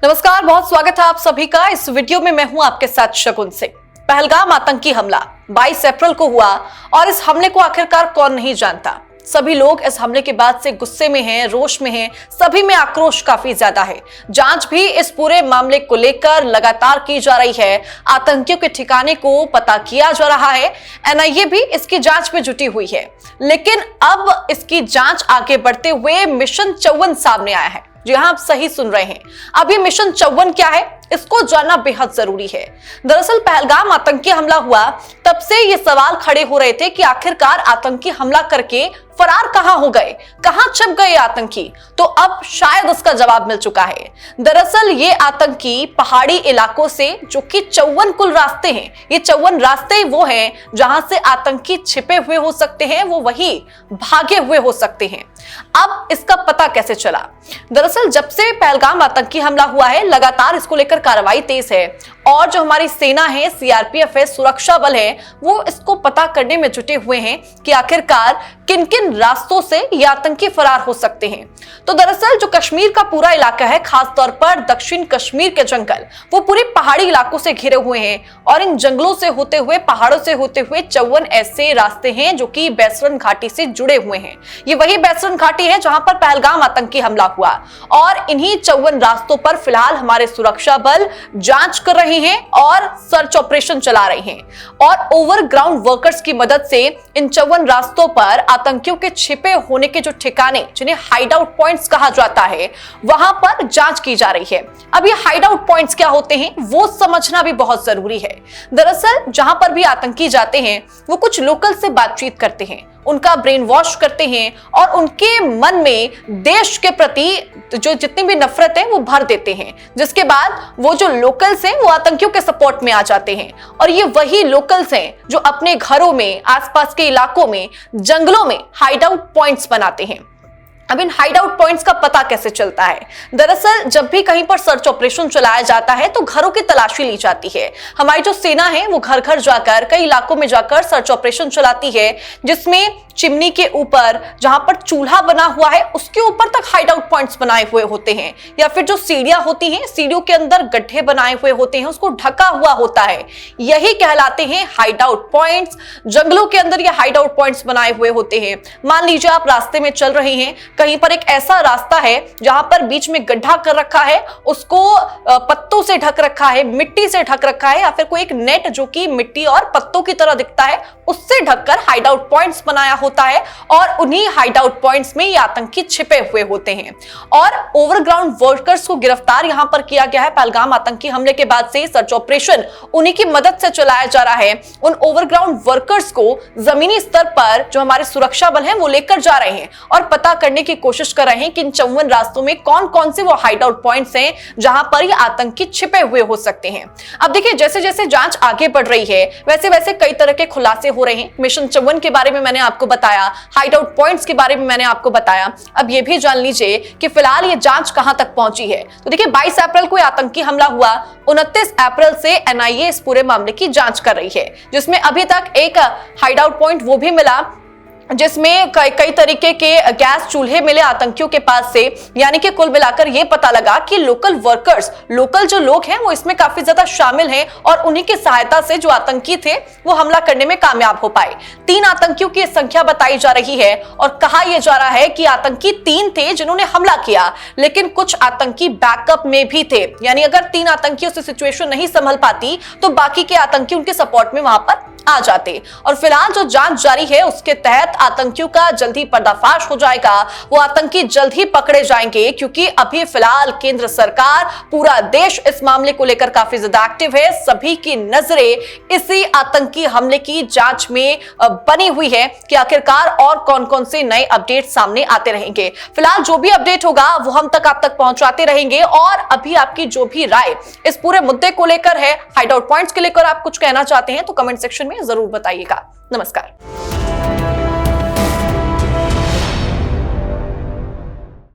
नमस्कार, बहुत स्वागत है आप सभी का। इस वीडियो में मैं हूं आपके साथ शगुन सिंह। पहलगाम आतंकी हमला 22 अप्रैल को हुआ और इस हमले को आखिरकार कौन नहीं जानता। सभी लोग इस हमले के बाद से गुस्से में हैं, रोष में हैं, सभी में आक्रोश काफी ज्यादा है। जांच भी इस पूरे मामले को लेकर लगातार की जा रही है। आतंकियों के ठिकाने को पता किया जा रहा है। एनआईए भी इसकी जांच में जुटी हुई है। लेकिन अब इसकी जांच आगे बढ़ते हुए मिशन 54 सामने आया है। जी हां, आप सही सुन रहे हैं। अब ये मिशन 54 क्या है, इसको जानना बेहद जरूरी है। दरअसल पहलगाम आतंकी हमला हुआ तब से ये सवाल खड़े हो रहे थे कि आखिरकार आतंकी हमला करके फरार कहां हो गए, कहां छिप गए आतंकी। तो अब शायद उसका जवाब मिल चुका है। दरअसल ये आतंकी पहाड़ी इलाकों से, जो कि 54 कुल रास्ते हैं, ये 54 रास्ते वो हैं जहां से आतंकी छिपे हुए हो सकते हैं, वो वही भागे हुए हो सकते हैं। अब इसका पता कैसे चला? दरअसल जब से पहलगाम आतंकी हमला हुआ है, लगातार इसको लेकर कार्रवाई तेज है और जो हमारी सेना है, सीआरपीएफ है, सुरक्षा बल है, वो इसको पता करने में जुटे हुए हैं कि आखिरकार किन किन रास्तों से ये आतंकी फरार हो सकते हैं। तो दरअसल जो कश्मीर का पूरा इलाका है, खासतौर पर दक्षिण कश्मीर के जंगल, वो पूरे पहाड़ी इलाकों से घिरे हुए हैं और इन जंगलों से होते हुए, पहाड़ों से होते हुए 54 ऐसे रास्ते हैं जो कि बैसरन घाटी से जुड़े हुए हैं। ये वही बैसरन घाटी है जहां पर पहलगाम आतंकी हमला हुआ और इन्हीं 54 रास्तों पर फिलहाल हमारे सुरक्षा बल जांच कर रहे हैं और सर्च ऑपरेशन चला रहे हैं और ओवरग्राउंड वर्कर्स की मदद से इन 54 रास्तों पर आतंकियों के छिपे होने के जो ठिकाने, जिन्हें हाइड आउट पॉइंट्स कहा जाता है, वहां पर जांच की जा रही है। अब ये हाइड आउट पॉइंट्स क्या होते हैं, वो समझना भी बहुत जरूरी है। दरअसल जहां पर भी आतंकी जाते हैं, वो कुछ लोकल से बातचीत करते हैं, उनका ब्रेन वॉश करते हैं और उनके मन में देश के प्रति जो जितनी भी नफरत है वो भर देते हैं, जिसके बाद वो जो लोकल्स हैं वो आतंकियों के सपोर्ट में आ जाते हैं। और ये वही लोकल्स हैं जो अपने घरों में, आसपास के इलाकों में, जंगलों में हाइड आउट पॉइंट्स बनाते हैं। अब इन हाइड आउट पॉइंट्स का पता कैसे चलता है? दरअसल जब भी कहीं पर सर्च ऑपरेशन चलाया जाता है तो घरों की तलाशी ली जाती है। हमारी जो सेना है वो घर घर जाकर, कई इलाकों में जाकर सर्च ऑपरेशन चलाती है, जिसमें चिमनी के ऊपर, जहां पर चूल्हा बना हुआ है, उसके ऊपर तक हाइड आउट पॉइंट्स बनाए हुए होते हैं, या फिर जो सीढ़ियां होती हैं, सीढ़ियों के अंदर गड्ढे बनाए हुए होते हैं, उसको ढका हुआ होता है। यही कहलाते हैं हाइड आउट पॉइंट्स। जंगलों के अंदर ये हाइड आउट पॉइंट्स बनाए हुए होते हैं। मान लीजिए आप रास्ते में चल रहे हैं, कहीं पर एक ऐसा रास्ता है जहां पर बीच में गड्ढा कर रखा है, उसको पत्तों से ढक रखा है, मिट्टी से ढक रखा है, या फिर कोई एक नेट जो कि मिट्टी और पत्तों की तरह दिखता है, उससे ढककर हाइड आउट पॉइंट्स बनाया होता है और उन्हीं हाइड आउट पॉइंट्स में ये आतंकी छिपे हुए होते हैं। और ओवरग्राउंड वर्कर्स को गिरफ्तार यहां पर किया गया है। पहलगाम आतंकी हमले के बाद से सर्च ऑपरेशन उन्हीं की मदद से चलाया जा रहा है। उन ओवरग्राउंड वर्कर्स को जमीनी स्तर पर जो हमारे सुरक्षा बल हैं वो लेकर जा रहे हैं और पता करने की कोशिश कर रहे हैं कि इन 54 रास्तों में कौन कौन से वो हाइड आउट पॉइंट्स हैं जहां पर ये आतंकी छिपे हुए हो सकते हैं। अब देखिए, जैसे जैसे जांच आगे बढ़ रही है, वैसे वैसे कई तरह के खुलासे हो रहे हैं। मिशन 54 के बारे में मैंने आपको बताया, हाइड आउट पॉइंट्स के बारे में मैंने आपको बताया। अब ये भी जान लीजिए कि फिलहाल ये जांच कहां तक पहुंची है। तो देखिए, 22 अप्रैल को आतंकी हमला हुआ, 29 अप्रैल से एनआईए इस पूरे मामले की जांच कर रही है, जिसमें अभी तक एक हाइड आउट पॉइंट वो भी मिला जिसमें कई तरीके के गैस चूल्हे मिले आतंकियों के पास से। यानी कि कुल मिलाकर ये पता लगा कि लोकल वर्कर्स, लोकल जो लोग हैं वो इसमें काफी ज्यादा शामिल हैं और उन्हीं की सहायता से जो आतंकी थे वो हमला करने में कामयाब हो पाए। 3 आतंकियों की संख्या बताई जा रही है और कहा यह जा रहा है कि आतंकी 3 थे जिन्होंने हमला किया, लेकिन कुछ आतंकी बैकअप में भी थे। यानी अगर 3 आतंकियों से सिचुएशन नहीं संभल पाती तो बाकी के आतंकी उनके सपोर्ट में वहां पर आ जाते। और फिलहाल जो जांच जारी है उसके तहत आतंकियों का जल्द ही पर्दाफाश हो जाएगा, वो आतंकी जल्द ही पकड़े जाएंगे, क्योंकि अभी फिलहाल केंद्र सरकार, पूरा देश इस मामले को लेकर काफी ज्यादा एक्टिव है। सभी की नजरें इसी आतंकी हमले की जांच में बनी हुई है कि आखिरकार और कौन कौन से नए अपडेट सामने आते रहेंगे। फिलहाल जो भी अपडेट होगा वो हम तक आप तक पहुंचाते रहेंगे और अभी आपकी जो भी राय इस पूरे मुद्दे को लेकर है, हाइड आउट पॉइंट्स के लेकर आप कुछ कहना चाहते हैं तो कमेंट सेक्शन में जरूर बताइएगा। नमस्कार।